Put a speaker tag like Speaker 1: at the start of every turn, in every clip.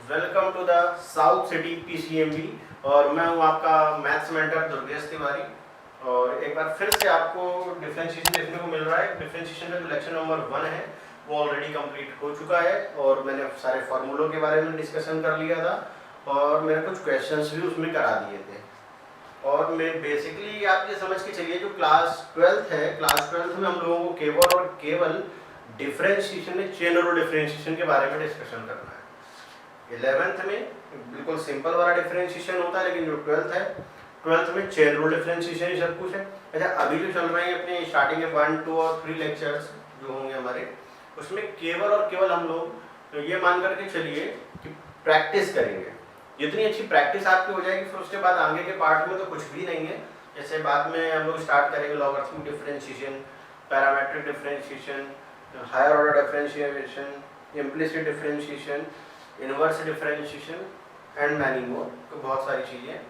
Speaker 1: Welcome to the South City PCMB. और मैं हूं आपका मैथ्स मेंटर दुर्गेश तिवारी। और एक बार फिर से आपको डिफरेंशिएशन देखने को मिल रहा है। डिफरेंशिएशन का जो लेक्चर नंबर 1 है वो ऑलरेडी कंप्लीट हो चुका है और मैंने सारे फार्मूलों के बारे में डिस्कशन कर लिया था और मैंने कुछ क्वेश्चंस भी उसमें करा दिए थे। और मैं बेसिकली आप ये समझ के चलिए, जो क्लास 12th है, क्लास 12th में हम लोगों को केवल और केवल डिफरेंशिएशन में चेन रूल डिफरेंशिएशन के बारे में डिस्कशन करना है। 11th में बिल्कुल सिंपल वाला डिफरेंशिएशन होता है, लेकिन जो 12th है, 12th में चेन रूल डिफरेंशिएशन ही सब कुछ है। अच्छा, अभी जो चल रहे हैं अपने स्टार्टिंग के 1, 2 और 3 लेक्चर्स जो होंगे हमारे, उसमें केवल और केवल हम लोग ये मान करके चलिए कि प्रैक्टिस करेंगे। जितनी अच्छी प्रैक्टिस आपकी हो जाएगी फिर उसके बाद आगे के पार्ट में तो कुछ भी नहीं है। जैसे बाद में हम लोग स्टार्ट करेंगे logarithmic differentiation, parametric differentiation, higher order differentiation, implicit differentiation, inverse differentiation and many more. तो बहुत सारी चीज़ें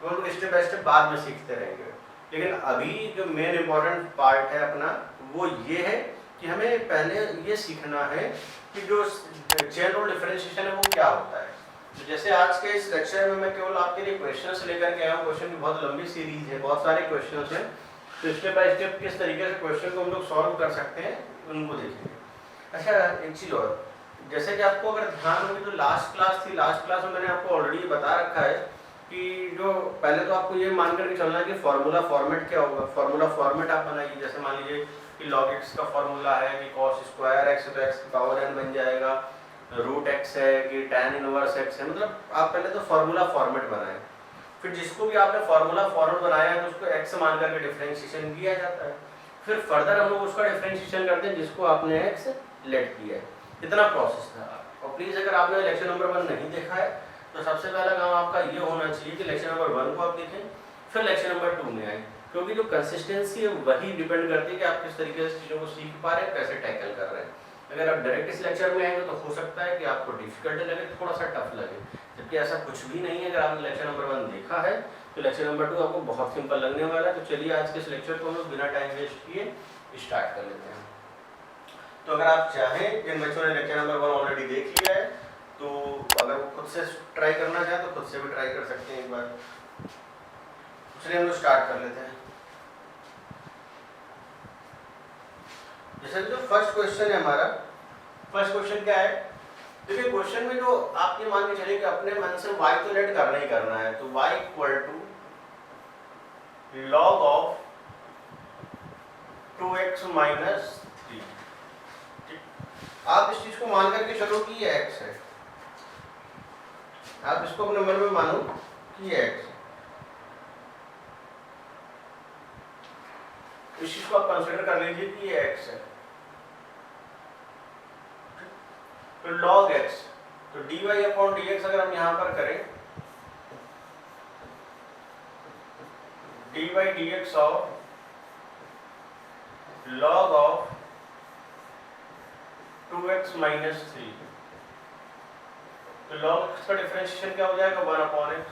Speaker 1: तो हम लोग स्टेप बाय स्टेप बाद में सीखते रहेंगे। लेकिन अभी जो मेन इंपॉर्टेंट पार्ट है अपना वो ये है कि हमें पहले ये सीखना है कि जो चेन रूल डिफरेंशिएशन है वो क्या होता है। तो जैसे आज के इस लेक्चर में मैं केवल आपके लिए क्वेश्चंस लेकर के आया हूँ। क्वेश्चन की बहुत लंबी सीरीज है, बहुत सारे क्वेश्चंस हैं। तो स्टेप बाय स्टेप किस तरीके से क्वेश्चन को हम लोग सॉल्व कर सकते हैं उनको देखेंगे। अच्छा, एक चीज़ और, जैसे कि आपको अगर ध्यान होगी तो लास्ट क्लास थी, लास्ट क्लास में मैंने आपको ऑलरेडी बता रखा है कि जो पहले तो आपको ये मान करके चलना है कि फार्मूला फॉर्मेट क्या होगा। फार्मूला फॉर्मेट आप बनाइए। जैसे मान लीजिए कि log x का फार्मूला है कि cos स्क्वायर x है तो x की पावर n बन जाएगा, रूट x है कि tan इनवर्स x है। मतलब आप पहले तो फार्मूला फॉर्मेट बनाएं, फिर जिसको भी आपने फार्मूला फॉर्मेट बनाया है तो उसको x मान करके डिफरेंशिएशन किया जाता है। फिर फर्दर हम लोग उसका डिफरेंशिएशन करते हैं जिसको आपने x लेट किया है। इतना प्रोसेस था। और प्लीज़ अगर आपने लेक्चर नंबर 1 नहीं देखा है तो सबसे पहला काम आपका ये होना चाहिए कि लेक्चर नंबर 1 को आप देखें, फिर लेक्चर नंबर 2 में आए। क्योंकि जो कंसिस्टेंसी है वही डिपेंड करती है कि आप किस तरीके से चीज़ों को सीख पा रहे हैं, कैसे टैकल कर रहे हैं। अगर आप डायरेक्ट इस लेक्चर में आएंगे तो हो सकता है कि आपको डिफिकल्ट लगे, थोड़ा सा टफ लगे, जबकि ऐसा कुछ भी नहीं है। अगर आपने लेक्चर नंबर 1 देखा है तो लेक्चर नंबर 2 आपको बहुत सिंपल लगने वाला है। तो चलिए आज के इस लेक्चर को हम लोग बिना टाइम वेस्ट किए स्टार्ट कर लेते हैं। तो अगर आप चाहें, जिन बच्चों ने लेक्चर नंबर 1 ऑलरेडी देख लिया है, तो अगर वो खुद से ट्राई करना चाहे तो खुद से भी ट्राई कर सकते हैं एक बार। चलिए हम लोग स्टार्ट कर लेते हैं। जैसे जो फर्स्ट क्वेश्चन है हमारा, फर्स्ट क्वेश्चन क्या है? देखिए क्वेश्चन में जो आप ये मान के चलिए कि अपने मन से y तो लेट करना ही करना है, तो y equal to log of 2x minus 3। आप इस चीज को मान करके चलो कि ये x है, आप इसको अपने मन में मानो कि ये x है। इस चीज को आप कंसीडर कर लीजिए कि ये x है। तो log x, तो dy अपॉन dx अगर हम यहां पर करें, dy dx of log of 2x minus 3। तो log x का डिफरेंशिएशन क्या हो जाएगा? 1 अपॉन x।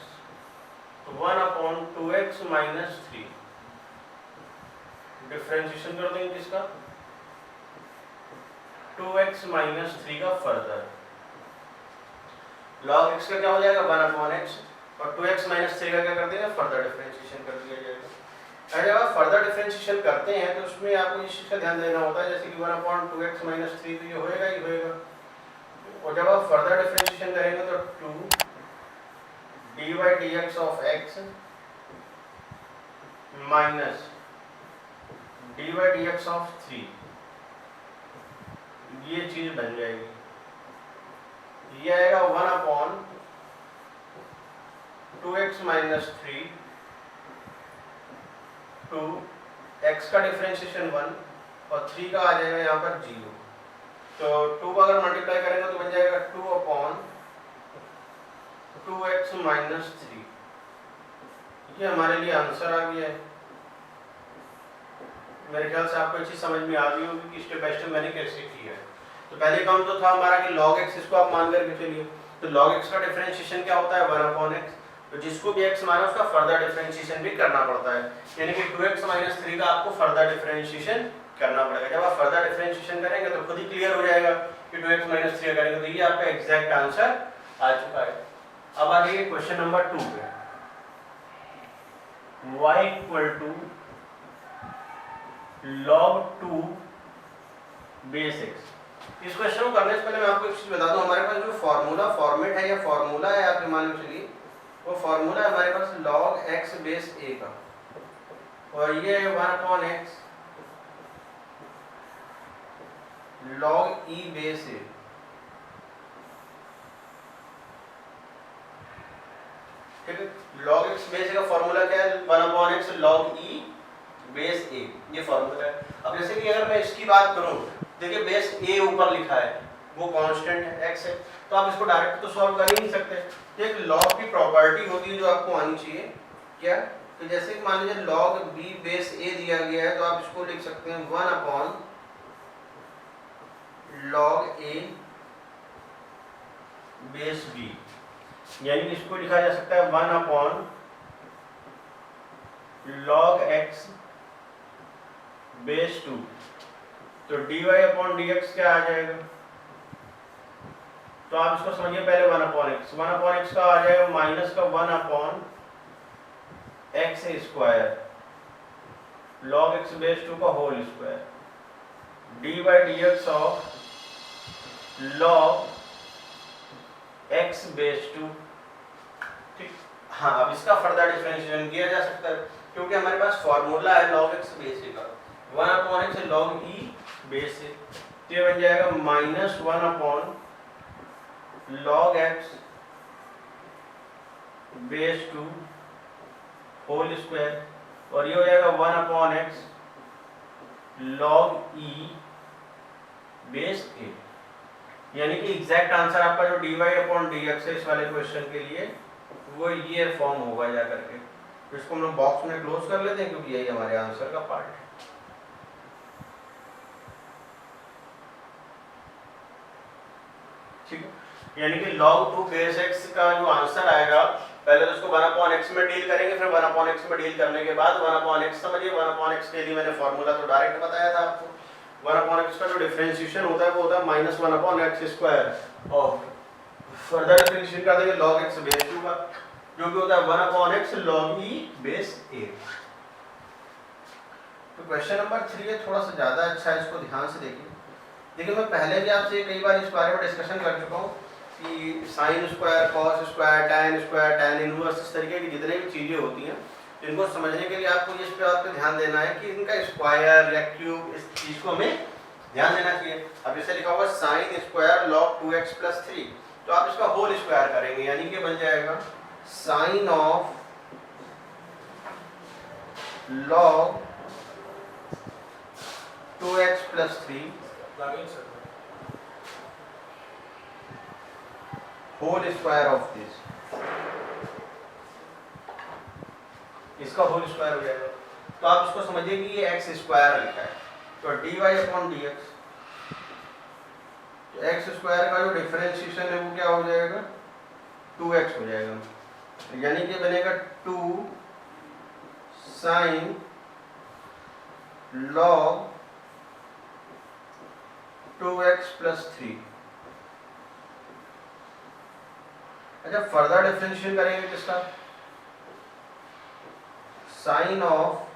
Speaker 1: तो 1 अपॉन 2x माइनस 3 डिफरेंशिएशन कर देंगे किसका? 2x माइनस 3 का फर्दर। log x का क्या हो जाएगा? 1 अपॉन x, और 2x माइनस 3 का क्या कर देंगे? फर्दर डिफरेंशिएशन कर दिया जाएगा। जब आप फर्दर डिफरेंशिएशन करते हैं तो उसमें आपको इस चीज का ध्यान देना होता है, जैसे कि 1 अपॉन 2x माइनस 3 तो ये होएगा ही होएगा। और जब आप फर्दर डिफरेंशिएशन करेंगे तो 2 dy dx of x minus dy dx of 3, ये चीज बन जाएगी। ये आएगा 1 upon 2x minus 3 to x का डिफरेंशिएशन 1 और 3 का आ जाएगा यहाँ पर 0। तो 2 का अगर मल्टीप्लाई करेंगे तो बन जाएगा 2 अपॉन 2x माइनस 3। ये हमारे लिए आंसर आ गया है। मेरे ख्याल से आपको ये चीज समझ में आ गई होगी कि स्टेप बाय स्टेप मैंने कैसे किया है। तो पहले काम तो था हमारा कि log x, इसको आप मान करके चलिए। तो log x का डिफरेंशिएशन क्या होता है? 1 अपॉन x। तो जिसको भी x माना उसका फर्दर डिफरेंशिएशन भी करना पड़ता है, यानी कि 2x माइनस 3 का आपको फर्दर डिफरेंशिएशन करना पड़ेगा। जब आप फर्दर डिफरेंशिएशन करेंगे तो खुद ही क्लियर हो जाएगा कि 2x माइनस 3 करेंगे तो ये आपका एग्जैक्ट आंसर आ चुका है। अब आ जाइए क्वेश्चन नंबर 2 पे। y equal to log 2 base x। इस क्वेश्चन को करने से पहले मैं आपको एक चीज बता दूं, हमारे पास जो फॉर्मूला फॉर्मेट है या फॉर्मूला है आप मान लो चलिए, वो फॉर्मूला है हमारे पास log x बेस a का, और ये है 1/x log e base a। ठीक है, log x बेस a का फॉर्मूला क्या है? 1/x log e base a, ये फॉर्मूला है। अब जैसे कि अगर मैं इसकी बात करूं, देखिए बेस a ऊपर लिखा है, वो कांस्टेंट है x है, तो आप इसको डायरेक्ट तो सॉल्व कर ही नहीं सकते। तो एक log की प्रॉपर्टी होती है जो आपको आनी चाहिए, क्या? तो जैसे कि मान लीजिए log b बेस a दिया गया है, तो आप इसको लिख सकते हैं 1/log a बेस b, यानी कि इसको लिखा जा सकता है 1/log x बेस 2। तो dy/dx क्या आ जाएगा? तो आप इसको समझिए पहले 1/x, 1/x का आ जाएगा माइनस का 1/x square log x base 2 का whole square, dy/dx of log x base 2। ठीक, हाँ, अब इसका फर्दर डिफरेंशिएशन किया जा सकता है, क्योंकि हमारे पास फॉर्मूला है log x बेस a का 1/x log e base a, तो ये बन जाएगा minus 1/log x base 2 whole square, और ये हो जाएगा 1/x log e base a। यानी कि एग्जैक्ट आंसर आपका जो dy/dx है इस वाले क्वेश्चन के लिए, वो ये फॉर्म होगा जा करके। तो इसको हम लोग बॉक्स में क्लोज कर लेते हैं, क्योंकि यही हमारे आंसर का पार्ट है। ठीक है, यानी कि log 2 बेस x का जो आंसर आएगा, पहले तो उसको 1/x में डील करेंगे, फिर 1/x में डील करने के बाद 1/x समझिए, 1/x के लिए मैंने फॉर्मूला तो डायरेक्ट बताया था आपको। 1/x का जो डिफरेंशिएशन होता है वो होता है माइनस 1/x स्क्वायर, और फर्दर डिफरेंशिएट कर देंगे log x बेस 2 का, जो कि होता है 1/x log e base a। तो क्वेश्चन नंबर 3 है, थोड़ा सा ज़्यादा अच्छा है, इसको ध्यान से देखिए। देखिए मैं पहले भी आपसे कई बार इस बारे में डिस्कशन कर चुका हूँ कि sine square, cos square, tan inverse, इस तरीके की जितनी भी चीज़ें होती हैं, इनको समझने के लिए आपको इस बात पे ध्यान देना है कि इनका स्क्वायर या क्यूब, इस चीज़ को हमें ध्यान देना चाहिए। अब जैसे लिखा हुआ साइन स्क्वायर log 2x + 3, तो आप इसका होल स्क्वायर करेंगे, यानी कि बन जाएगा sine of log 2x + 3 whole square of this, इसका होल स्क्वायर हो जाएगा। तो आप इसको समझिए कि ये x स्क्वायर लिखा है, तो dy/dx, तो x स्क्वायर का जो डिफरेंशिएशन है वो क्या हो जाएगा? 2x हो जाएगा, यानी कि बनेगा 2 sin log 2x + 3। अच्छा, फर्दर डिफरेंशिएट करेंगे किसका? Sine of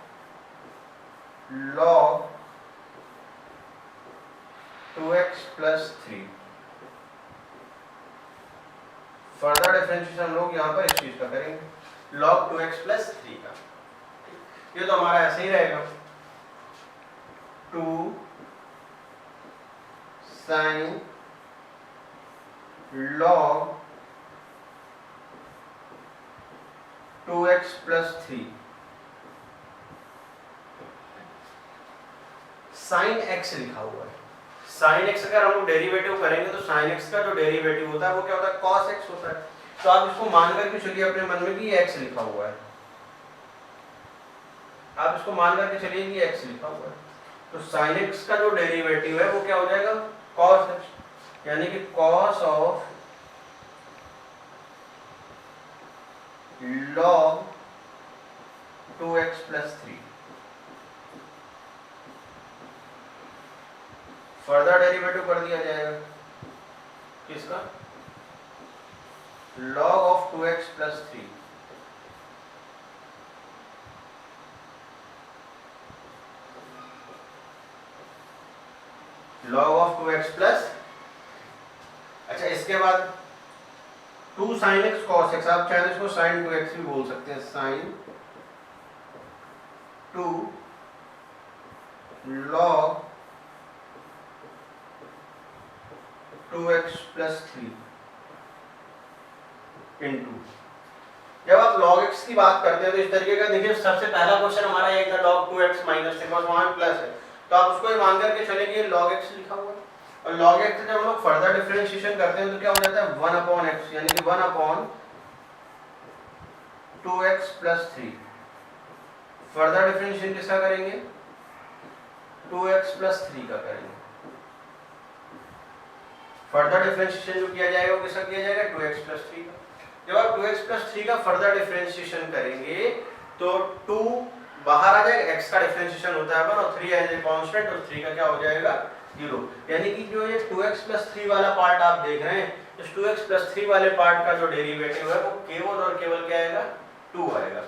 Speaker 1: log 2x + 3। Further differentiation हम लोग यहाँ पर इस चीज का करेंगे, log 2x + 3 का। ये तो हमारा ऐसे ही रहेगा, 2 sin log 2x + 3। Sign x लिखा हुआ है, साइन x अगर हम लोग डेरिवेटिव करेंगे तो साइन x का जो डेरिवेटिव होता है वो क्या होता है? cos x होता है। तो आप इसको मान करके चलिए अपने मन में कि x लिखा हुआ है, आप इसको मान करके चलिए कि x लिखा हुआ है, तो साइन x का जो डेरिवेटिव है वो क्या हो जाएगा? cos x, यानी कि cos of log 2x + 3। Further derivative कर दिया जाएगा किसका? log of 2x plus 3, log of 2x plus, अच्छा इसके बाद 2 sin x cos x, आप चाहे इसको sin 2x भी बोल सकते हैं, sin 2 log 2x plus 3 into, जब आप log x की बात करते हैं तो इस तरीके का देखिए, सबसे पहला क्वेश्चन हमारा यही था log 2x माइनस से, बस वहां प्लस है तो आप उसको ही मान करके चलेंगे log x लिखा हुआ है, और log x से जब हम लोग फर्दर डिफरेंशिएशन करते हैं तो क्या हो जाता है 1 अपॉन x, यानी कि 1 upon 2x plus 3। Further differentiation किसका करेंगे, 2x प्लस 3 का करेंगे। फर्दर डिफरेंशिएशन जो किया जाएगा वो किसका किया जाएगा, 2x प्लस 3 का। जब आप 2x प्लस 3 का फर्दर डिफरेंशिएशन करेंगे तो 2 बाहर आ जाएगा, x का डिफरेंशिएशन होता है 1 और 3 एज ए कांस्टेंट, और 3 का क्या हो जाएगा 0। यानी कि जो ये 2x प्लस 3 वाला पार्ट आप देख रहे हैं, इस 2x प्लस 3 वाले पार्ट का जो डेरिवेटिव है वो केवल और केवल क्या आएगा, 2 आएगा।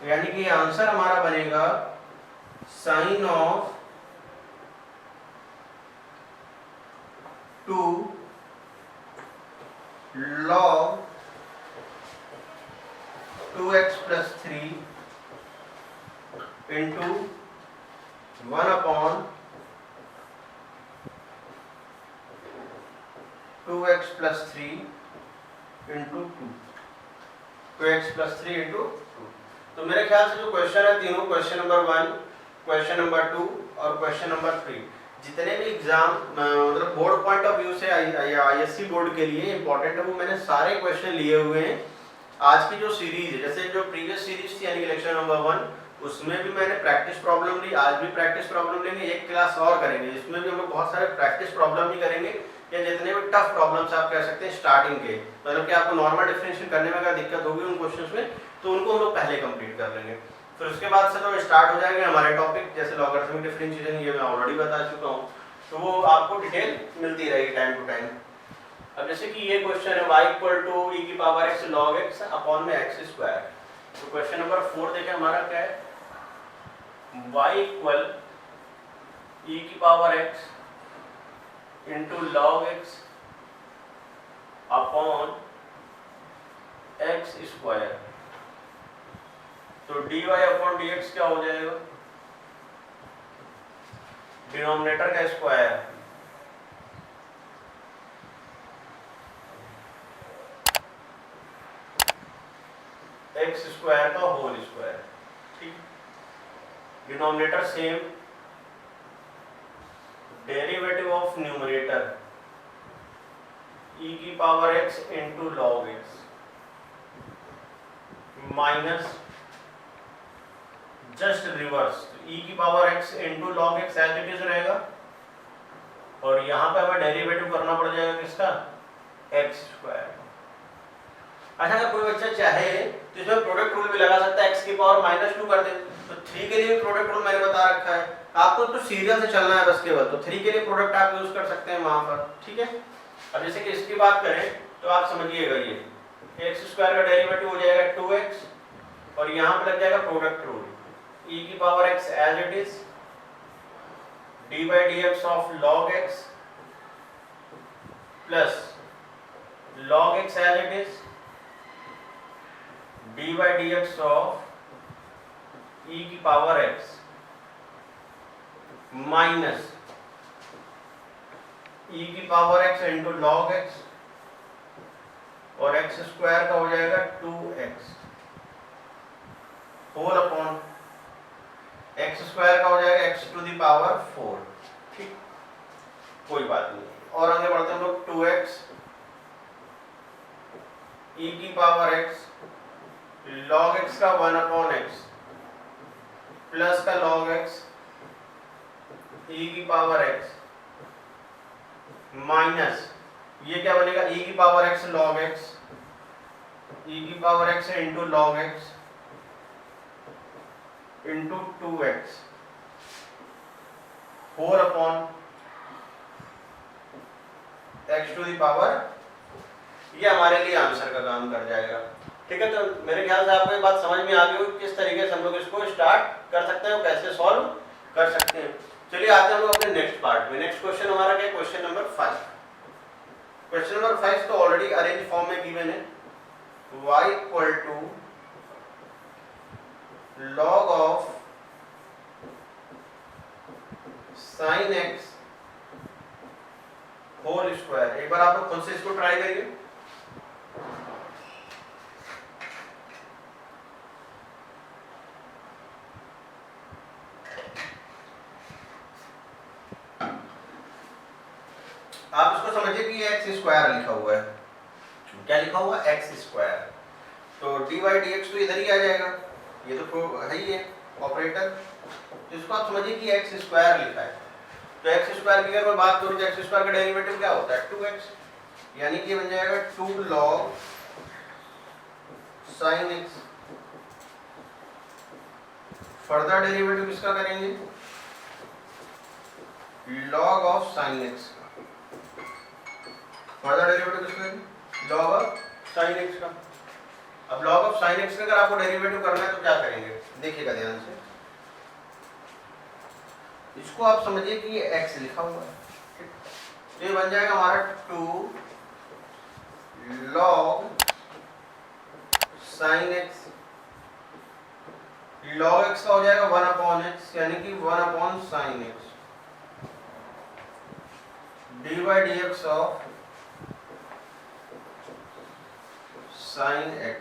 Speaker 1: यानी कि आंसर हमारा बनेगा sign of 2 log 2x plus 3 into 1 upon 2x plus 3 into 2, 2x plus 3 into 2। तो मेरे ख्याल से जो क्वेश्चन है तीनों, क्वेश्चन नंबर 1, क्वेश्चन नंबर 2 और क्वेश्चन नंबर 3, जितने भी एग्जाम मतलब बोर्ड पॉइंट ऑफ व्यू से आईएससी बोर्ड के लिए इंपॉर्टेंट है, वो मैंने सारे क्वेश्चन लिए हुए हैं। आज की जो सीरीज है, जैसे जो प्रीवियस सीरीज थी यानी कि लेक्चर नंबर 1, उसमें भी मैंने प्रैक्टिस प्रॉब्लम ली, आज भी प्रैक्टिस प्रॉब्लम लेंगे, एक क्लास और करेंगे इसमें भी हम लोग बहुत सारे प्रैक्टिस प्रॉब्लम ही करेंगे, या जितने भी टफ प्रॉब्लम्स आप कह सकते हैं स्टार्टिंग के, मतलब कि आपको नॉर्मल डिफरेंशिएशन करने में अगर दिक्कत होगी उन क्वेश्चंस में, तो उनको हम लोग पहले कंप्लीट कर लेंगे। फिर उसके बाद से तो स्टार्ट हो जाएंगे हमारे टॉपिक, जैसे लॉगरिथमिक डिफरेंशिएशन, ये मैं ऑलरेडी बता चुका हूँ, तो वो आपको डिटेल मिलती रहेगी टाइम टू टाइम। अब जैसे कि ये क्वेश्चन है y इक्वल टू e की power x log x upon में x स्क्वायर, तो क्वेश्चन नंबर 4 देखें हमारा क्या है, y इक्वल e की power x into log x upon x square, तो dy अपॉन dx क्या हो जाएगा, डिनोमिनेटर का स्क्वायर x स्क्वायर का होल स्क्वायर, ठीक, denominator same, derivative of numerator e की power x into log x minus just reverse, e की power x into log x as it is रहेगा, और यहाँ पे हमें डेरिवेटिव करना पड़ जाएगा किसका, x स्क्वायर। अच्छा, अगर कोई बच्चा चाहे तो इसमें प्रोडक्ट रूल भी लगा सकता है, x की पावर -2 कर दे, तो 3 के लिए भी प्रोडक्ट रूल मैंने बता रखा है, आपको तो सीरियल से चलना है बस केवल, तो 3 के लिए प्रोडक्ट आप यूज कर सकते हैं वहां पर, ठीक है। अब जैसे कि इसकी बात करें तो आप समझिएगा, ये x स्क्वायर का डेरिवेटिव हो जाएगा 2x, और यहाँ पे लग जाएगा प्रोडक्ट रूल, e की power x as it is d by dx of log x plus log x as it is d by dx of e की पावर x माइनस e की power x into log x, और x square का हो जाएगा 2x whole upon x square का हो जाएगा x to the power 4, ठीक, कोई बात नहीं। और आगे बढ़ते हैं हम लोग, 2x e की पावर x log x का 1 अपॉन x प्लस का log x e की पावर x माइनस, ये क्या बनेगा, e की power x log x, e की power x into log x इंटू 2x whole upon x to the power, ये हमारे लिए आंसर का काम कर जाएगा। ठीक है, तो मेरे ख्याल से आपको ये बात समझ में आ गई होगी किस तरीके से हम लोग इसको स्टार्ट कर सकते हैं और कैसे सॉल्व कर सकते हैं। चलिए आते हैं हम लोग अपने नेक्स्ट पार्ट में। नेक्स्ट क्वेश्चन हमारा क्या है, क्वेश्चन नंबर 5। क्वेश्चन नंबर 5 तो ऑलरेडी अरेंज फॉर्म में गिवन है, y equal to log of sin x whole square. एक बार आप लोग खुद से इसको ट्राई करिए। आप इसको समझिए कि ये एक्स स्क्वायर लिखा हुआ है। क्या लिखा हुआ है, एक्स स्क्वायर। तो डी वाई डी एक्स तो इधर ही आ जाएगा, ये तो है ही है ऑपरेटर। तो इसको आप समझिए कि एक्स स्क्वायर लिखा है। तो एक्स स्क्वायर की अगर मैं बात करूं तो एक्स स्क्वायर का डेरिवेटिव क्या होता है, 2x, यानी कि ये बन जाएगा 2 log sin x। Further derivative इसका करेंगे log of sin x। Further derivative किसका, log ऑफ sin x का। अब log ऑफ sin x का अगर आपको डेरिवेटिव करना है तो क्या करेंगे, देखिएगा ध्यान से। इसको आप समझिए कि ये x लिखा हुआ है, ये बन जाएगा हमारा 2 log sin x। log x का हो जाएगा 1/x, यानी कि 1/sin x dy dx of sin x,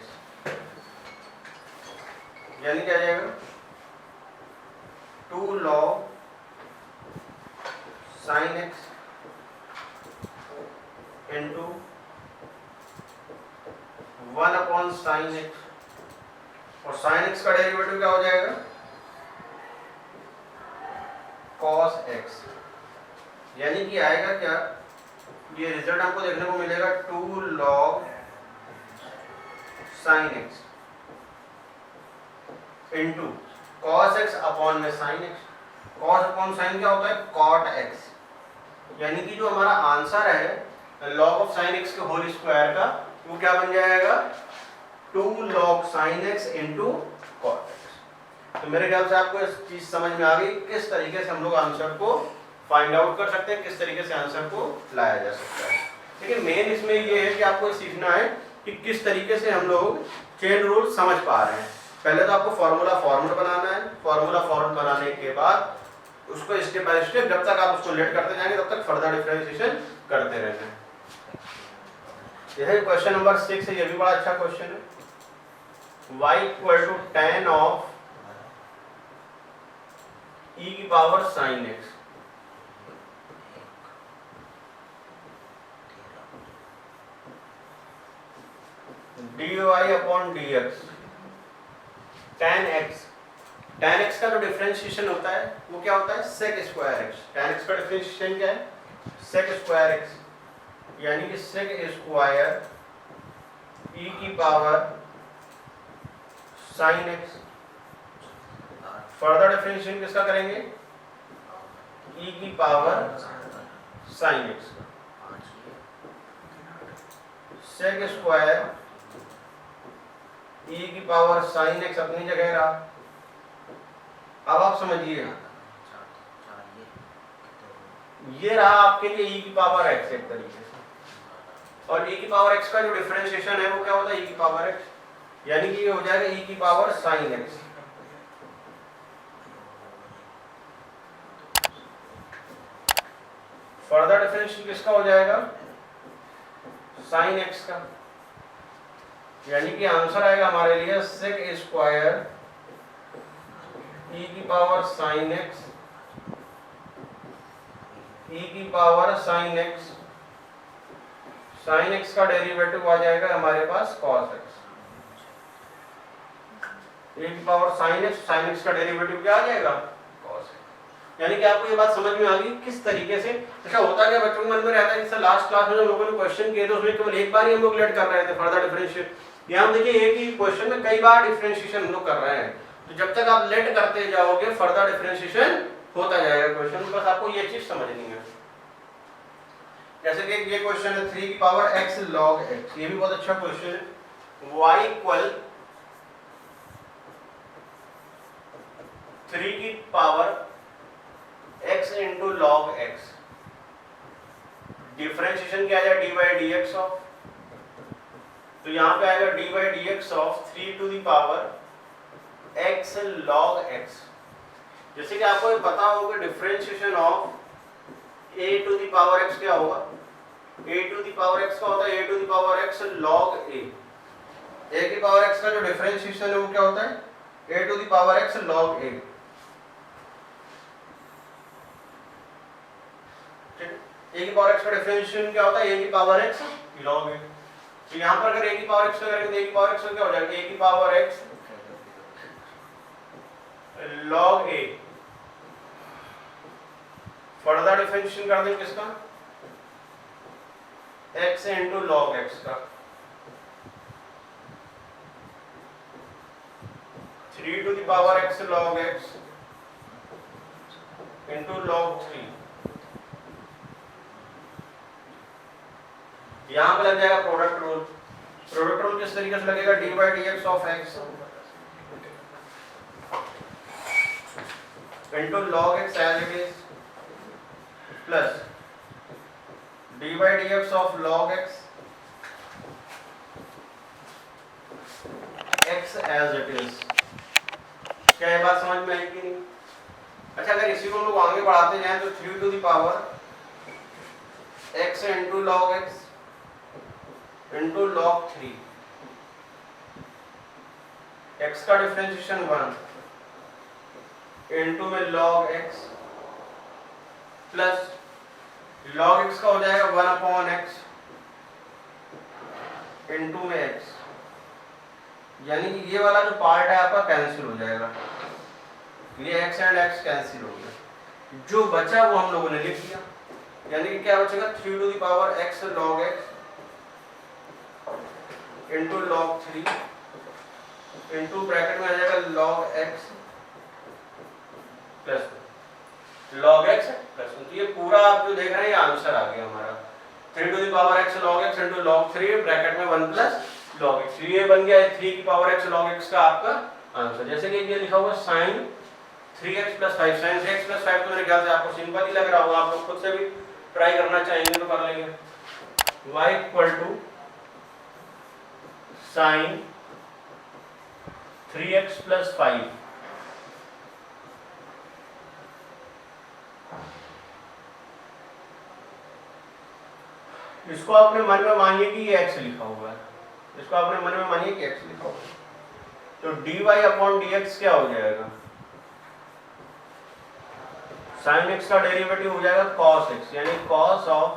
Speaker 1: यानी क्या आ जाएगा 2 log sin x into 1/sin x, और sin x का डेरिवेटिव क्या हो जाएगा, cos x, यानी कि आएगा क्या, ये रिजल्ट हमको देखने को मिलेगा 2 log sin x into cos x upon में sin x। cos upon sin क्या होता है, cot x, यानी कि जो हमारा आंसर है log ऑफ sin x के होल स्क्वायर का, वो क्या बन जाएगा 2 log sin x into cot x। तो मेरे ख्याल से आपको इस चीज समझ में आ गई किस तरीके से हम लोग आंसर को फाइंड आउट कर सकते हैं, किस तरीके से आंसर को लाया जा सकता है। लेकिन मेन इसमें ये है कि आपको सीखना है कि किस तरीके से हम लोग चेन रूल समझ पा रहे हैं। पहले तो आपको फॉर्मूला बनाना है, फॉर्मूला बनाने के बाद उसको स्टेप बाय स्टेप जब तक आप उसको लेट करते जाएंगे तब तक फर्दर डिफरेंशिएशन करते रहना है। यह क्वेश्चन नंबर 6 है, ये भी बड़ा अच्छा क्वेश्चन है। y equal to tan of e की power sin x। dy upon dx tan x। tan x का जो डिफरेंशिएशन होता है वो क्या होता है, sec square x। tan x का डिफरेंशिएशन क्या है, sec स्क्वायर x, यानी कि sec स्क्वायर e की power sin x। Further differentiation किसका करेंगे, e की power sin x। sec square e की पावर sin x अपनी जगह रहा। अब आप समझिए, ये रहा आपके लिए e की पावर x एक तरीके से, और e की पावर x का जो डिफरेंशिएशन है वो क्या होता है, e की पावर x, यानी कि ये हो जाएगा e की power sin x। Further differentiation किसका हो जाएगा, sin x का, यानी कि आंसर आएगा हमारे लिए sec स्क्वायर e की पावर sin x, e की power sin x, sin x का डेरिवेटिव आ जाएगा हमारे पास cos x। e की पावर sin x का डेरिवेटिव क्या आ जाएगा, cos x। यानी कि आपको ये बात समझ में आ गई किस तरीके से। अच्छा होता क्या बच्चों के मन में रहता है कि सर लास्ट क्लास में जो लोगों ने क्वेश्चन किए थे उसमें केवल एक बार ही हम लोग लेट कर रहे थे फर्दर डिफरेंशिएशन। यहाँ देखिए एक ही क्वेश्चन में कई बार डिफरेंशिएशन हम लोग कर रहे हैं, तो जब तक आप लेट करते जाओगे फर्दर डिफरेंशिएशन होता जाएगा क्वेश्चन। बस आपको ये चीज समझनी है। जैसे कि ये क्वेश्चन है 3 की पावर x log x, ये भी बहुत अच्छा क्वेश्चन है। y इक्वल 3 की power x into log x, differentiation क्या आ जाएगा D by D X of, तो यहाँ पे आएगा D by D X of 3 to the power x log x। जैसे कि आपको ये पता होगा differentiation of a to the power x क्या होगा, a to the power x का होता है a to the power x log a की पावर x का जो डिफरेंशिएशन है वो क्या होता है a to the power x log a। a की पावर x का डिफरेंशिएशन क्या होता है a की पावर x log a। तो यहाँ पर अगर a की पावर x का करेंगे तो a की पावर x का क्या हो जाएगा a की power x log a। Further differentiation कर दें किसका, x इंटू log x का, 3 to the power x log x into log 3। यहां पे लग जाएगा प्रोडक्ट रूल। प्रोडक्ट रूल किस तरीके से लगेगा, D by D X of x into log x as it is plus D by D X of log x x as it is. क्या ये बात समझ में आई कि नहीं? अच्छा, अगर इसी को हम लोग आगे बढ़ाते जाएं तो 3 to the power x into log x into log 3, x का डिफरेंशिएशन 1 इंटू में log x plus log x का हो जाएगा 1 अपॉन x इंटू में x, यानी कि ये वाला जो पार्ट है आपका कैंसिल हो जाएगा, ये x एंड x कैंसिल हो गया, जो बचा वो हम लोगों ने लिख दिया, यानी कि क्या बचेगा 3 to the power x log x into log 3 into bracket में आ जाएगा log x plus log x plus, तो ये पूरा आप जो देख रहे हैं ये आंसर आ गया हमारा 3 to the power x log x into log 3 bracket में 1 प्लस log x, ये बन गया 3 की पावर x log x का आपका आंसर। जैसे कि ये लिखा हुआ sin 3x plus 5, sin 3x plus 5 तो मेरे ख्याल से आपको सिंपल ही लग रहा होगा, आप लोग खुद से भी ट्राई करना चाहेंगे तो कर लेंगे। y equal to sin 3x plus 5 इसको अपने मन में मानिए कि ये x लिखा हुआ है, इसको अपने मन में मानिए कि x लिखा हुआ है, तो dy अपॉन dx क्या हो जाएगा, sin x का डेरिवेटिव हो जाएगा cos x, यानी cos of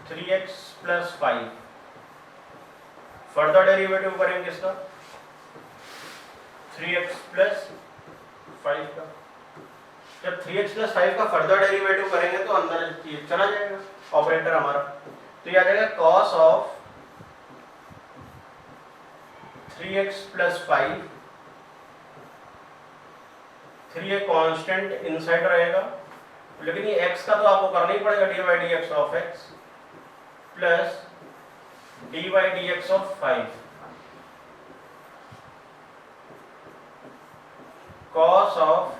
Speaker 1: 3x plus 5। Further derivative करेंगे किसका, 3x प्लस 5 का। जब 3x प्लस 5 का फर्दर डेरिवेटिव करेंगे तो अंदर चला जाएगा ऑपरेटर हमारा, तो ये आ जाएगा cos ऑफ 3x प्लस 5, 3 एक कांस्टेंट इनसाइड रहेगा, लेकिन ये x का तो आपको करना ही पड़ेगा D by D X of x plus D by D X of 5 cos of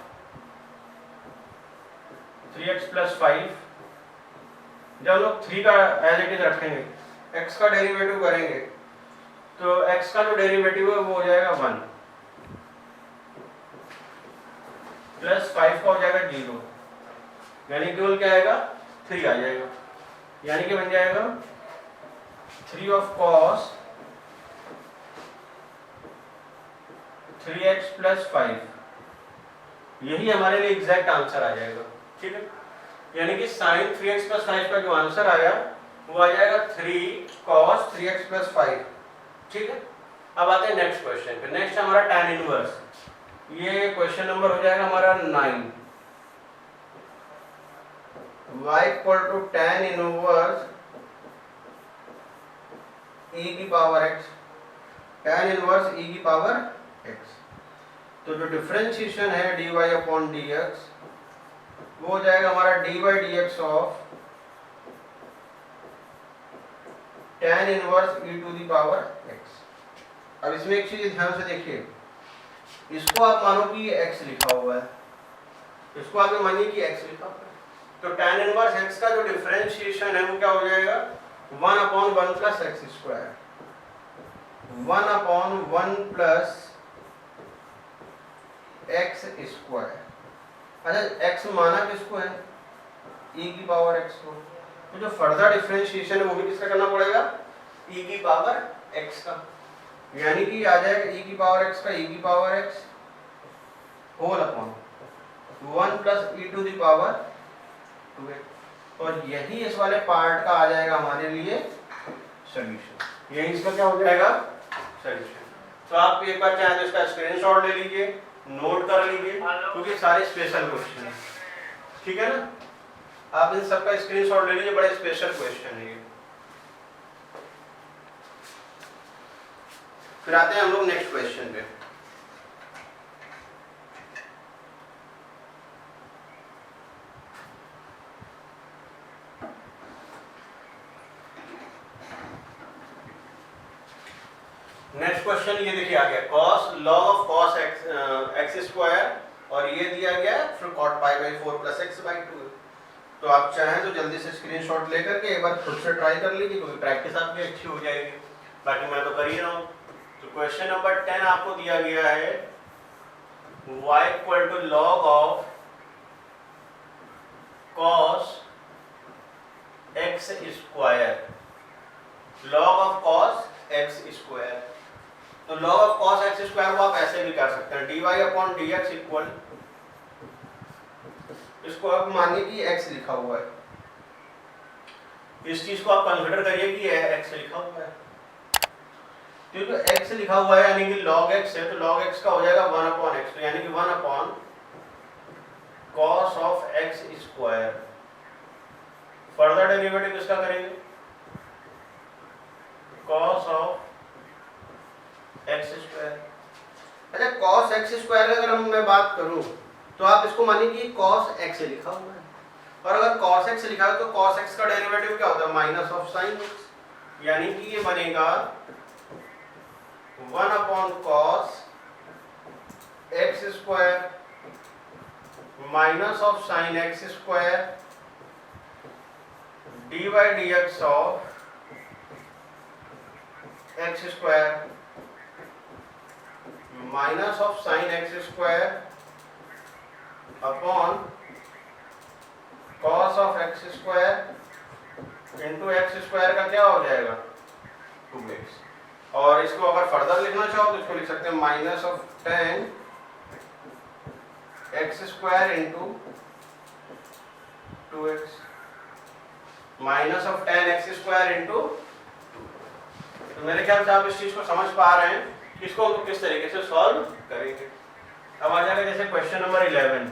Speaker 1: 3x plus 5। जब लोग 3 का एज इट इज रखेंगे, x का डेरिवेटिव करेंगे तो x का जो डेरिवेटिव है वो हो जाएगा 1 प्लस 5 का हो जाएगा 0, यानी केवल क्या आएगा 3 आ जाएगा, यानी कि बन जाएगा 3 ऑफ cos 3x प्लस 5, यही हमारे लिए एग्जैक्ट आंसर आ जाएगा। ठीक है, यानी कि sin 3x प्लस 5 का जो आंसर आया वो आ जाएगा 3 cos 3x प्लस 5। ठीक है, अब आते हैं नेक्स्ट क्वेश्चन पे। नेक्स्ट हमारा tan इनवर्स, ये क्वेश्चन नंबर हो जाएगा हमारा 9। y equal to tan inverse e की power x, tan inverse e की पावर x, तो जो डिफरेंशिएशन है dy अपॉन dx वो हो जाएगा हमारा dy dx of tan inverse e to the power x। अब इसमें एक चीज ध्यान से देखिए, इसको आप मानो कि ये x लिखा हुआ है, इसको आप मानिए कि x लिखा हुआ है, तो tan इनवर्स x का जो डिफरेंशिएशन है वो क्या हो जाएगा 1/1 plus x square, 1/1 plus x square. अच्छा x माना किसको है, e की पावर x को, तो जो फर्दर डिफरेंशिएशन है वो भी किसका करना पड़ेगा, e की पावर x का, यानी कि आ जाएगा e की पावर x का e की power x whole upon 1 plus e to the power 2x, और यही इस वाले पार्ट का आ जाएगा हमारे लिए सॉल्यूशन, यही इसका क्या हो जाएगा सॉल्यूशन। तो आप एक बार चाहें तो इसका स्क्रीनशॉट ले लीजिए, नोट कर लीजिए, क्योंकि सारे स्पेशल क्वेश्चन है, ठीक है ना, आप इन सबका स्क्रीनशॉट ले लीजिए, बड़े स्पेशल क्वेश्चन है ये। फिर आते हैं हम लोग नेक्स्ट क्वेश्चन पे। नेक्स्ट क्वेश्चन ये देखिए आ गया, cos log of cos x square, और ये दिया गया फिर cot pi by 4 plus x by 2। तो आप चाहें तो जल्दी से स्क्रीनशॉट लेकर के एक बार खुद से ट्राई कर लीजिए, क्योंकि प्रैक्टिस आपकी अच्छी हो जाएगी, बाकी मैं तो कर ही रहा हूँ। तो क्वेश्चन नंबर 10 आपको दिया गया है y equal to log of cos x square, log of cos x square. तो log of cos x square को आप ऐसे भी कर सकते हैं, dy अपॉन dx इक्वल, इसको आप मानिए कि x लिखा हुआ है, इस चीज को आप कंसीडर करिए कि x लिखा हुआ है, क्योंकि x लिखा हुआ है यानी कि log x है, तो log x का हो जाएगा 1 अपॉन x, तो यानी कि 1 upon cos of x square. Further derivative इसका करेंगे cos ऑफ एक्स स्क्वायर। अच्छा cos x स्क्वायर अगर मैं बात करूं तो आप इसको मानिए कि cos x लिखा हुआ है, और अगर cos x लिखा है तो cos x का डेरिवेटिव क्या होता है माइनस ऑफ sin x, यानी कि ये बनेगा 1 upon cos x square minus of sin x square dy dx of x square minus of sin x square upon cos of x square into x square का क्या हो जाएगा 2x। और इसको अगर फर्दर लिखना चाहो तो इसको लिख सकते हैं minus of tan x square into 2x, minus of tan x square into 2। तो मेरे ख्याल से आप इस चीज को समझ पा रहे हैं, इसको हम किस तरीके से सॉल्व करेंगे। अब आ जाएगा जैसे question number 11,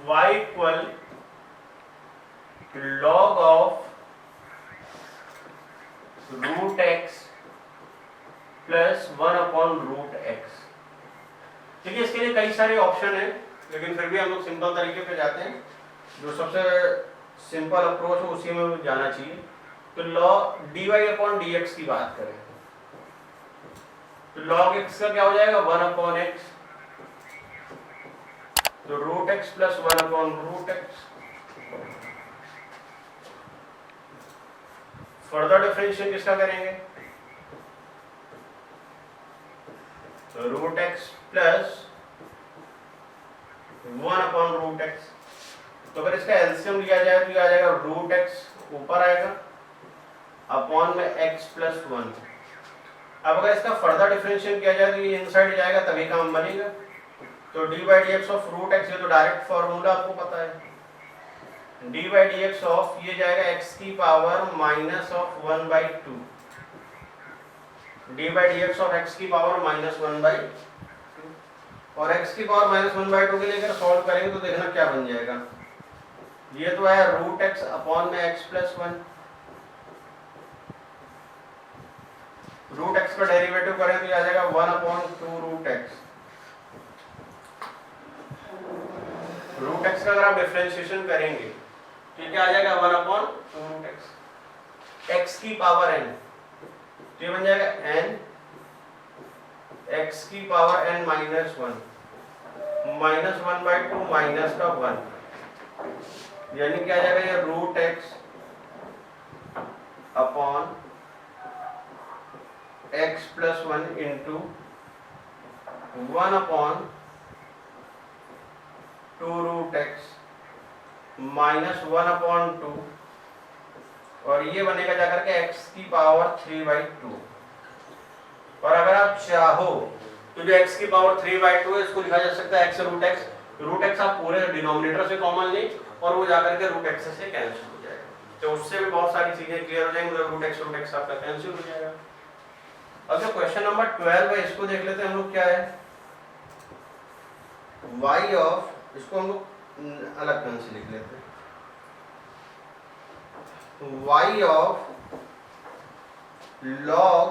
Speaker 1: y equal log of root x plus 1 upon root x। देखिए इसके लिए कई सारे ऑप्शन हैं, लेकिन फिर भी हम लोग सिंपल तरीके पे जाते हैं, जो सबसे सिंपल अप्रोच हो उसी में जाना चाहिए। तो log dy अपॉन dx की बात करें तो log x का क्या हो जाएगा 1 अपॉन x, तो root x plus 1 upon root x। Further differentiation किसका करेंगे, तो root x plus 1 upon root x। तो अगर इसका एलसीएम लिया जाए तो ये आ जाएगा रूट x ऊपर आएगा अपॉन में x प्लस 1। अब अगर इसका फर्दर डिफरेंशिएशन किया जाए तो ये इनसाइड जाएगा तभी काम बनेगा, तो D by D X of root X, ये तो डायरेक्ट फॉर्मूला आपको पता है, D by D X of ये जाएगा एक्स की power minus of 1 by 2, D by D X of X की पावर माइनस 1 बाई 2, और एक्स की पावर माइनस 1 बाई 2 के लिए अगर सॉल्व करेंगे तो देखना क्या बन जाएगा, ये तो है रूट एक्स अपॉन में एक्स प्लस 1, रूट एक्स का डेरिवेटिव करें तो ये आ जाएगा 1 upon 2 root X. Root X का अगर आप डिफरेंशिएशन करेंगे तो क्या आ जाएगा 1 अपॉन 2 रूट एक्स। x की पावर n, तो ये बन जाएगा n x की पावर n माइनस 1 -1/2 माइनस का 1, यानी क्या आ जाएगा ये root x upon x plus 1 into 1 upon 2 root x minus 1 upon 2, और ये बनेगा जाकर के x की पावर 3/2। और अगर आप चाहो तो जो x की पावर 3/2 है इसको लिखा जा सकता है x रूट x आप पूरे डिनोमिनेटर से कॉमन ले और वो जाकर के रूट x से कैंसिल हो जाएगा, तो उससे भी बहुत सारी चीजें क्लियर हो जाएंगी, मतलब रूट x आपका कैंसिल हो जाएगा। अब जो क्वेश्चन नंबर 12 है इसको देख लेते हैं हम लोग, क्या है y ऑफ, इसको हम लोग अलग पेन से लिख लेते हैं, y of log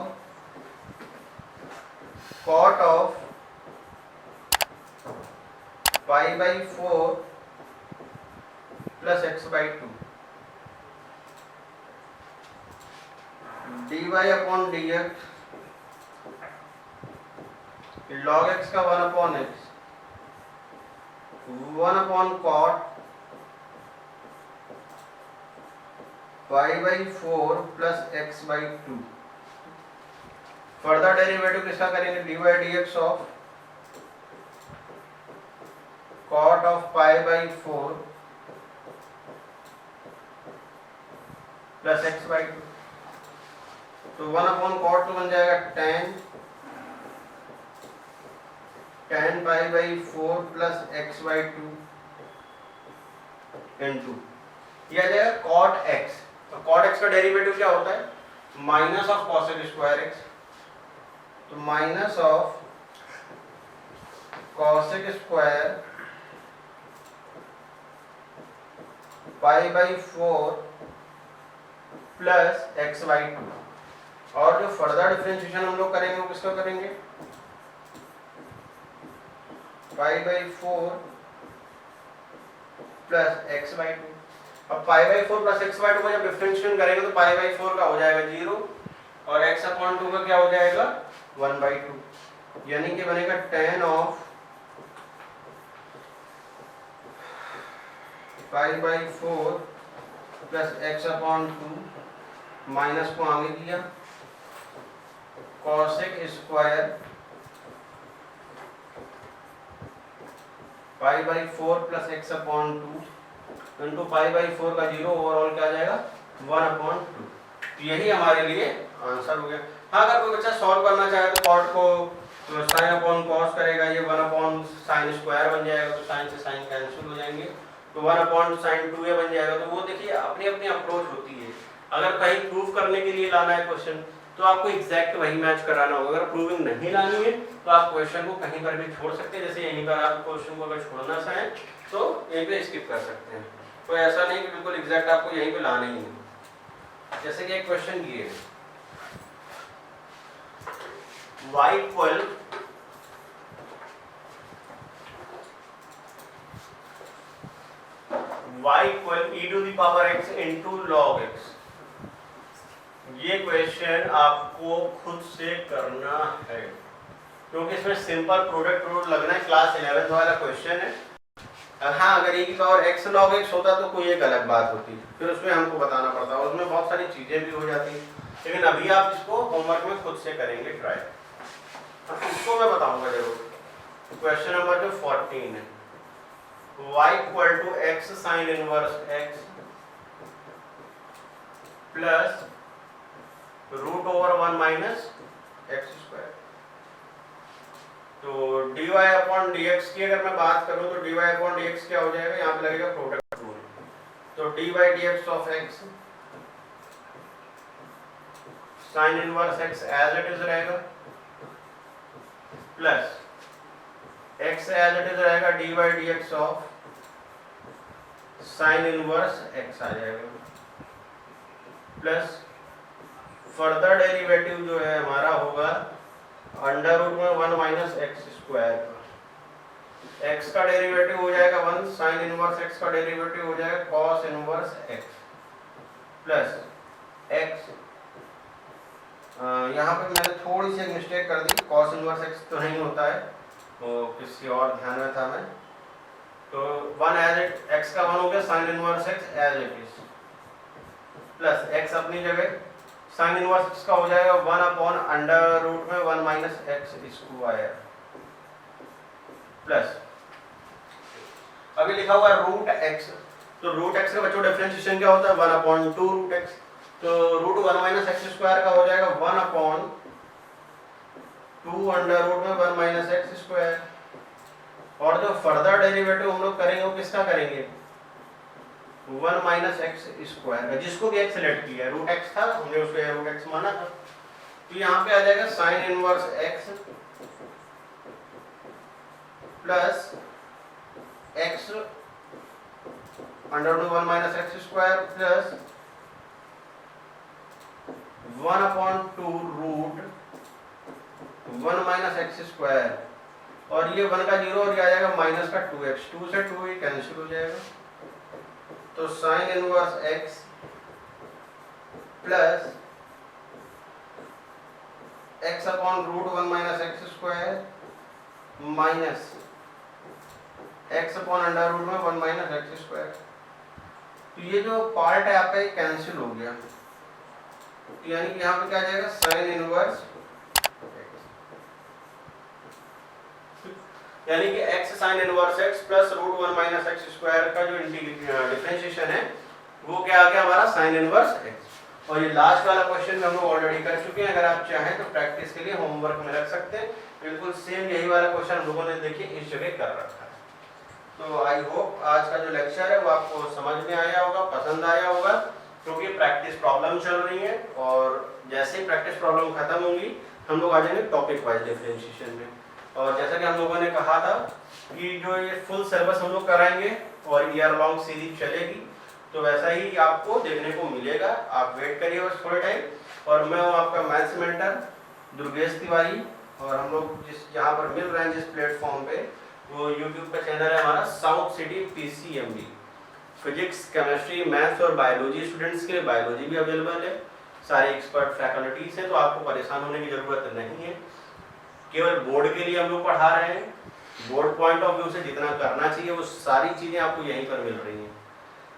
Speaker 1: cot of pi/4 plus x/2 dy upon dx log x का 1 upon x 1 upon cot pi/4 plus x/2। Further derivative किसका करेंगे, dy dx of cot of pi/4 plus x/2, तो 1 upon cot तो बन जाएगा tan pi/4 plus x/2 into ये आ जाएगा cot x। तो cot x का डेरिवेटिव क्या होता है, minus of cosec square x, तो minus of cosec square pi/4 plus x/2, और जो फर्दर डिफरेंशिएशन हम लोग करेंगे वो किसका करेंगे, pi/4 प्लस x/2। अब pi/4 प्लस x/2 को जब डिफरेंशिएशन करेंगे तो pi/4 का हो जाएगा 0 और x/2 का क्या हो जाएगा 1/2, यानी कि बनेगा tan of pi/4 plus x/2 minus को आगे किया cosec square pi/4 plus x/2 into pi/4 का 0 ओवरऑल क्या आ जाएगा 1/2। यही हमारे लिए आंसर हो गया। हाँ, अगर कोई बच्चा सॉल्व करना चाहे तो कॉट को साइन अपॉन कॉस करेगा, ये 1 अपॉन साइन स्क्वायर बन जाएगा, तो साइन से साइन कैंसिल हो जाएंगे, तो 1 अपॉन साइन 2a बन जाएगा। तो वो देखिए अपनी अपनी अप्रोच होती है, अगर कहीं प्रूफ करने के लिए लाना है क्वेश्चन तो आपको एग्जैक्ट वही मैच कराना होगा, अगर प्रूविंग नहीं लानी है तो आप क्वेश्चन को कहीं पर भी छोड़ सकते हैं, जैसे यहीं पर आप क्वेश्चन को अगर छोड़ना चाहें तो यहीं पे स्किप कर सकते हैं, तो ऐसा नहीं कि बिल्कुल एग्जैक्ट आपको यहीं पे लाना ही है। जैसे कि एक क्वेश्चन ये है, y equal e to the power x into log x। ये क्वेश्चन आपको खुद से करना है क्योंकि इसमें सिंपल प्रोडक्ट रूल लगना है, क्लास 11th वाला क्वेश्चन है। हाँ, अगर e की पावर x log x होता तो कोई एक अलग बात होती, फिर उसमें हमको बताना पड़ता, उसमें बहुत सारी चीजें भी हो जाती, लेकिन अभी आप इसको होमवर्क में खुद से करेंगे ट्राई, इसको मैं बताऊंगा जरूर। क्वेश्चन नंबर जो 14 है, y equal to x sine inverse x plus root over 1 minus x square. तो dy अपॉन dx की अगर मैं बात करूं तो dy अपॉन dx क्या हो जाएगा, यहाँ पे लगेगा प्रोडक्ट रूल, तो dy dx of x sine inverse x as it is रहेगा plus x as it is रहेगा dy dx of sine inverse x आ जाएगा प्लस फर्दर डेरिवेटिव जो है हमारा होगा अंडर रूट में 1 माइनस एक्स स्क्वायर, x का डेरिवेटिव हो जाएगा 1, साइन इनवर्स x का डेरिवेटिव हो जाएगा cos inverse x plus x, यहाँ पे मैंने थोड़ी सी एक मिस्टेक कर दी, कॉस इनवर्स एक्स तो नहीं होता है, तो किसी और ध्यान में था मैं, तो 1 एज इट, एक्स का 1 हो गया, sine inverse x as it is, plus x अपनी जगह, साइन इनवर्स एक्स का हो जाएगा 1 अपॉन अंडर रूट में 1 माइनस एक्स स्क्वायर, प्लस अभी लिखा हुआ है रूट एक्स, तो रूट एक्स का बच्चों डिफरेंशिएशन क्या होता है 1 अपॉन 2 रूट एक्स, तो रूट 1 माइनस एक्स स्क्वायर का हो जाएगा 1 अपॉन 2 अंडर रूट में 1 माइनस एक्स स्क्वायर, और जो फर्दर डेरिवेटिव हम लोग करेंगे वो किसका करेंगे 1 माइनस एक्स स्क्वायर का, जिसको भी एक्स सेलेक्ट किया है, रूट एक्स था हमने उसको रूट एक्स माना था, तो यहाँ पे आ जाएगा sine inverse x plus x under root 1 minus x square plus 1 upon 2 root 1 minus x square, और ये 1 का 0 और ये आ जाएगा माइनस का 2x, 2 से 2 ही कैंसिल हो जाएगा, तो sine inverse x plus x upon root 1 minus x square minus x upon under root में 1 माइनस एक्स स्क्वायर, तो ये जो पार्ट है आपका ये कैंसिल हो गया, यानी कि यहाँ पे क्या आ जाएगा साइन इनवर्स, यानी कि x sine inverse x plus root 1 minus x square का जो डिफरेंशिएशन है वो क्या आ गया हमारा साइन इनवर्स x, और ये लास्ट वाला क्वेश्चन हम लोग ऑलरेडी कर चुके हैं, अगर आप चाहें तो प्रैक्टिस के लिए होमवर्क में रख सकते हैं, बिल्कुल सेम यही वाला क्वेश्चन हम लोगों ने देखिए इस जगह कर रखा है। तो आई होप आज का जो लेक्चर है वो आपको समझ में आया होगा, पसंद आया होगा, क्योंकि प्रैक्टिस प्रॉब्लम चल रही है, और जैसे ही प्रैक्टिस प्रॉब्लम खत्म होगी हम लोग आ जाएंगे टॉपिक वाइज डिफरेंशिएशन में, और जैसा कि हम लोगों ने कहा था कि जो ये फुल सिलेबस हम लोग कराएंगे और ईयर लॉन्ग सीरीज चलेगी, तो वैसा ही आपको देखने को मिलेगा, आप वेट करिए बस थोड़े टाइम, और मैं हूँ आपका मैथ्स मेंटर दुर्गेश तिवारी, और हम लोग जहाँ पर मिल रहे हैं जिस प्लेटफॉर्म पे, वो यूट्यूब का चैनल है हमारा south city PCMB, physics chemistry maths और बायोलॉजी स्टूडेंट्स के लिए बायोलॉजी भी अवेलेबल है, सारे एक्सपर्ट फैकल्टीज हैं, तो आपको परेशान होने की जरूरत नहीं है, केवल बोर्ड के लिए हम लोग पढ़ा रहे हैं, बोर्ड पॉइंट ऑफ व्यू से जितना करना चाहिए वो सारी चीज़ें आपको यहीं पर मिल रही हैं।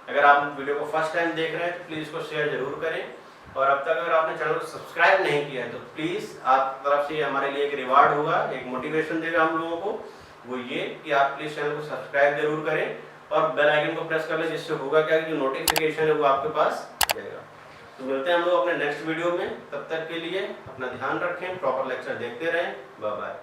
Speaker 1: अगर आप वीडियो को फर्स्ट टाइम देख रहे हैं तो प्लीज़ इसको शेयर जरूर करें, और अब तक अगर आपने चैनल को सब्सक्राइब नहीं किया है तो प्लीज़ आप तरफ से हमारे लिए एक रिवार्ड होगा, एक मोटिवेशन देगा हम लोगों को, वो ये कि आप प्लीज़ चैनल को सब्सक्राइब जरूर करें और बेल आइकन को प्रेस कर लें, जिससे होगा क्या कि जो नोटिफिकेशन है वो आपके पास जाएगा। तो मिलते हैं हम लोग अपने नेक्स्ट वीडियो में, तब तक के लिए अपना ध्यान रखें, प्रॉपर लेक्चर देखते रहें, बाय बाय।